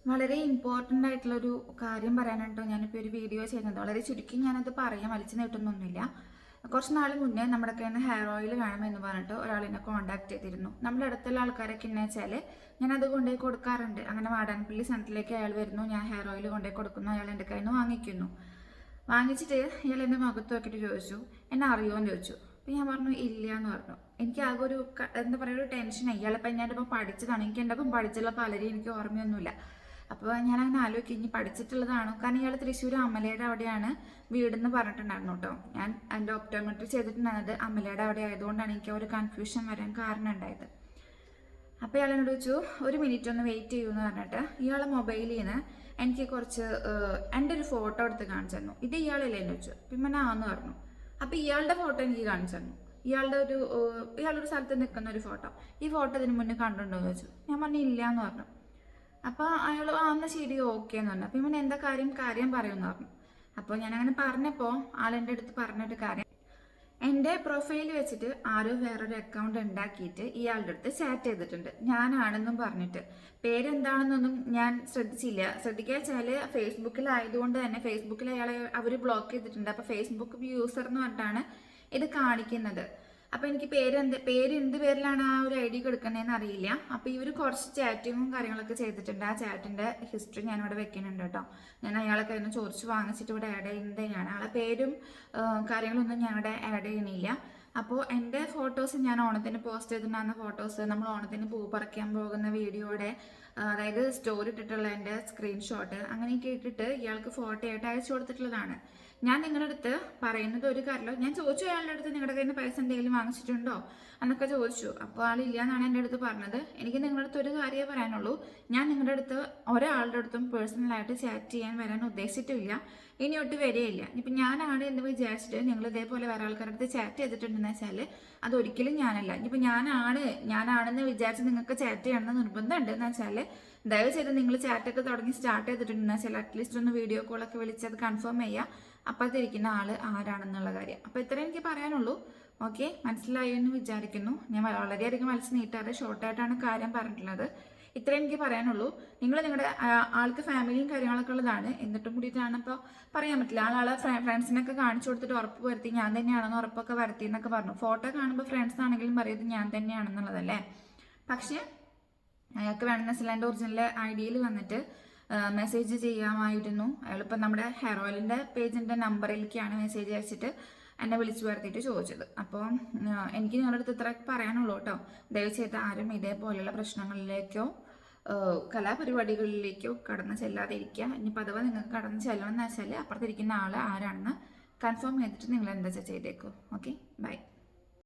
വളരെ ഇമ്പോർട്ടൻ്റ് ആയിട്ടുള്ളൊരു കാര്യം പറയാനായിട്ടോ ഞാനിപ്പോൾ ഒരു വീഡിയോ ചെയ്യുന്നത്. വളരെ ചുരുക്കി ഞാനത് പറയാൻ വലിച്ചു നീട്ടുന്നൊന്നുമില്ല. കുറച്ച് നാൾ മുന്നേ നമ്മുടെ കയ്യിൽ നിന്ന് ഹെയർ ഓയിൽ വേണമെന്ന് പറഞ്ഞിട്ട് ഒരാൾ എന്നെ കോൺടാക്ട് ചെയ്തിരുന്നു. നമ്മുടെ അടുത്തുള്ള ആൾക്കാരൊക്കെ എന്നു വെച്ചാൽ ഞാനത് കൊണ്ടുപോയി കൊടുക്കാറുണ്ട്. അങ്ങനെ വാടാനപ്പള്ളി സെൻറ്ററിലേക്ക് അയാൾ വരുന്നു, ഞാൻ ഹെയർ ഓയിൽ കൊണ്ടുപോയി കൊടുക്കുന്നു, അയാൾ എൻ്റെ കയ്യിൽ നിന്ന് വാങ്ങിക്കുന്നു. വാങ്ങിച്ചിട്ട് ഇയാൾ എൻ്റെ മുഖത്ത് നോക്കിയിട്ട് ചോദിച്ചു, എന്നെ അറിയുമോയെന്ന് ചോദിച്ചു. അപ്പോൾ ഞാൻ പറഞ്ഞു ഇല്ല എന്ന് പറഞ്ഞു. എനിക്ക് ആകെ ഒരു എന്താ പറയുക, ഒരു ടെൻഷനായി. ഇയാളിപ്പോൾ ഞാനിപ്പോൾ പഠിച്ചതാണ്, എനിക്ക് എൻ്റെ ഒപ്പം പഠിച്ചുള്ള പലരെയും എനിക്ക് ഓർമ്മയൊന്നുമില്ല. അപ്പോൾ ഞാനങ്ങനെ ആലോചിക്കും ഇനി പഠിച്ചിട്ടുള്ളതാണോ, കാരണം ഇയാൾ തൃശ്ശൂർ അമലയുടെ അവിടെയാണ് വീടെന്ന് പറഞ്ഞിട്ടുണ്ടായിരുന്നു കേട്ടോ. ഞാൻ എൻ്റെ ഒപ്റ്റോമെട്രി ചെയ്തിട്ടുണ്ടായിരുന്നത് അമലയുടെ അവിടെ ആയതുകൊണ്ടാണ് എനിക്ക് ഒരു കൺഫ്യൂഷൻ വരാൻ കാരണം ഉണ്ടായത്. അപ്പോൾ ഇയാൾ എന്നോട് ചോദിച്ചു ഒരു മിനിറ്റ് ഒന്ന് വെയിറ്റ് ചെയ്യുമെന്ന് പറഞ്ഞിട്ട് ഇയാളെ മൊബൈലിൽ നിന്ന് എനിക്ക് കുറച്ച് എൻ്റെ ഒരു ഫോട്ടോ എടുത്ത് കാണിച്ചു തന്നു. ഇത് ഇയാളല്ലേ എന്ന് ചോദിച്ചു. പിന്നെ ആന്ന് പറഞ്ഞു. അപ്പോൾ ഇയാളുടെ ഫോട്ടോ എനിക്ക് കാണിച്ചു തന്നു. ഇയാളൊരു സ്ഥലത്ത് നിൽക്കുന്ന ഒരു ഫോട്ടോ. ഈ ഫോട്ടോ ഇതിന് മുന്നേ കണ്ടിട്ടുണ്ടോ എന്ന് ചോദിച്ചു. ഞാൻ പറഞ്ഞു ഇല്ല എന്ന് പറഞ്ഞു. അപ്പോൾ അയാൾ എന്നാൽ ശരി ഓക്കെ എന്ന് പറഞ്ഞു. അപ്പോൾ ഇവൻ എന്താ കാര്യം പറയുമെന്ന് പറഞ്ഞു. അപ്പോൾ ഞാനങ്ങനെ പറഞ്ഞപ്പോൾ ആളെൻ്റെ അടുത്ത് പറഞ്ഞൊരു കാര്യം, എൻ്റെ പ്രൊഫൈൽ വെച്ചിട്ട് ആരോ വേറൊരു അക്കൗണ്ട് ഉണ്ടാക്കിയിട്ട് ഇയാളുടെ അടുത്ത് ചാറ്റ് ചെയ്തിട്ടുണ്ട്, ഞാനാണെന്നും പറഞ്ഞിട്ട്. പേരെന്താണെന്നൊന്നും ഞാൻ ശ്രദ്ധിക്കുക വെച്ചാൽ ഫേസ്ബുക്കിലായതുകൊണ്ട് തന്നെ ഫേസ്ബുക്കിൽ അയാളെ അവർ ബ്ലോക്ക് ചെയ്തിട്ടുണ്ട്. അപ്പോൾ ഫേസ്ബുക്ക് യൂസർ എന്ന് പറഞ്ഞിട്ടാണ് ഇത് കാണിക്കുന്നത്. അപ്പോൾ എനിക്ക് പേര് എന്ത് പേരിലാണ് ആ ഒരു ഐ ഡി കൊടുക്കുന്നതെന്ന് അറിയില്ല. അപ്പോൾ ഇവർ കുറച്ച് ചാറ്റിങ്ങും കാര്യങ്ങളൊക്കെ ചെയ്തിട്ടുണ്ട്. ആ ചാറ്റിൻ്റെ ഹിസ്റ്ററി ഞാനിവിടെ വെക്കുന്നുണ്ട് കേട്ടോ. ഞാൻ അയാളെ കയ്യിൽ നിന്ന് ചോദിച്ച് വാങ്ങിച്ചിട്ട് ഇവിടെ ആഡ് ചെയ്യുന്നത് തന്നെയാണ്. ആളെ പേരും കാര്യങ്ങളൊന്നും ഞാൻ ഇവിടെ ആഡ് ചെയ്യണില്ല. അപ്പോൾ എൻ്റെ ഫോട്ടോസ് ഞാൻ ഓണത്തിന് പോസ്റ്റ് ചെയ്തിട്ടുണ്ടാകുന്ന ഫോട്ടോസ്, നമ്മൾ ഓണത്തിന് പൂ പറിക്കാൻ പോകുന്ന വീഡിയോയുടെ അതായത് സ്റ്റോറി ഇട്ടിട്ടുള്ള എൻ്റെ സ്ക്രീൻഷോട്ട് അങ്ങനെയൊക്കെ ഇട്ടിട്ട് ഇയാൾക്ക് ഫോട്ടോ ആയിട്ട് അയച്ചു കൊടുത്തിട്ടുള്ളതാണ്. ഞാൻ നിങ്ങളുടെ അടുത്ത് പറയുന്നത് ഒരു കാര്യമല്ലോ, ഞാൻ ചോദിച്ചു അയാളുടെ അടുത്ത് നിങ്ങളുടെ കയ്യിൽ നിന്ന് പൈസ എന്തെങ്കിലും വാങ്ങിച്ചിട്ടുണ്ടോ എന്നൊക്കെ ചോദിച്ചു. അപ്പോൾ ആളില്ല എന്നാണ് എൻ്റെ അടുത്ത് പറഞ്ഞത്. എനിക്ക് നിങ്ങളുടെ അടുത്ത് ഒരു കാര്യമേ പറയാനുള്ളൂ, ഞാൻ നിങ്ങളുടെ അടുത്ത് ഒരാളുടെ അടുത്തും പേഴ്സണലായിട്ട് ചാറ്റ് ചെയ്യാൻ വരാൻ ഉദ്ദേശിച്ചിട്ടില്ല, ഇനി ഒട്ട് വരികയില്ല. ഇപ്പം ഞാനാണ് എന്ന് വിചാരിച്ചിട്ട് നിങ്ങൾ ഇതേപോലെ വേറെ ആൾക്കാരുടെ അടുത്ത് ചാറ്റ് ചെയ്തിട്ടുണ്ടെന്ന് വെച്ചാൽ അതൊരിക്കലും ഞാനല്ല. ഇനിയിപ്പോൾ ഞാനാണെന്ന് വിചാരിച്ച് നിങ്ങൾക്ക് ചാറ്റ് ചെയ്യണമെന്ന് നിർബന്ധമുണ്ട് എന്ന് വെച്ചാൽ ദയവ് ചെയ്ത് നിങ്ങൾ ചാറ്റൊക്കെ തുടങ്ങി സ്റ്റാർട്ട് ചെയ്തിട്ടുണ്ടെന്ന് വെച്ചാൽ അറ്റ്ലീസ്റ്റ് ഒന്ന് വീഡിയോ കോളൊക്കെ വിളിച്ചത് കൺഫേം ചെയ്യുക അപ്പോഴത്തിരിക്കുന്ന ആൾ ആരാണെന്നുള്ള കാര്യം. അപ്പോൾ ഇത്രയും എനിക്ക് പറയാനുള്ളൂ. ഓക്കെ, മനസ്സിലായി എന്ന് വിചാരിക്കുന്നു. ഞാൻ വളരെയധികം മനസ്സ് നീട്ടാതെ ഷോർട്ടായിട്ടാണ് കാര്യം പറഞ്ഞിട്ടുള്ളത്. ഇത്രയും എനിക്ക് പറയാനുള്ളൂ. നിങ്ങൾ നിങ്ങളുടെ ആൾക്ക് ഫാമിലിയും കാര്യങ്ങളൊക്കെ ഉള്ളതാണ്, എന്നിട്ടും കൂടിയിട്ടാണ് ഇപ്പോൾ പറയാൻ പറ്റില്ല. ആളെ ഫ്രണ്ട്സിനൊക്കെ കാണിച്ചു കൊടുത്തിട്ട് ഉറപ്പ് വരുത്തി ഞാൻ തന്നെയാണെന്ന് ഉറപ്പൊക്കെ വരുത്തി എന്നൊക്കെ പറഞ്ഞു. ഫോട്ടോ കാണുമ്പോൾ ഫ്രണ്ട്സ് ആണെങ്കിലും പറയുന്നത് ഞാൻ തന്നെയാണെന്നുള്ളതല്ലേ. പക്ഷേ അയാൾക്ക് വേണമെന്ന് എൻ്റെ ഒറിജിനൽ ഐ ഡിയിൽ വന്നിട്ട് മെസ്സേജ് ചെയ്യാമായിരുന്നു. അയാളിപ്പോൾ നമ്മുടെ ഹെയർ ഓയിലിൻ്റെ പേജിൻ്റെ നമ്പറിലേക്കാണ് മെസ്സേജ് അയച്ചിട്ട് എന്നെ വിളിച്ചു വരുത്തിയിട്ട് ചോദിച്ചത്. അപ്പോൾ എനിക്ക് നിങ്ങളുടെ അടുത്ത് ഇത്ര പറയാനുള്ളൂ കേട്ടോ. ദയവ് ചെയ്ത് ആരും ഇതേപോലെയുള്ള പ്രശ്നങ്ങളിലേക്കോ കലാപരിപാടികളിലേക്കോ കടന്നു ചെല്ലാതെ ഇരിക്കുക. ഇനിയിപ്പോൾ അഥവാ നിങ്ങൾക്ക് കടന്നു ചെല്ലണമെന്ന് വെച്ചാൽ അപ്പുറത്തിരിക്കുന്ന ആൾ ആരാണെന്ന് കൺഫേം ചെയ്തിട്ട് നിങ്ങൾ എന്താ ചെയ്തേക്കോ. Okay, by.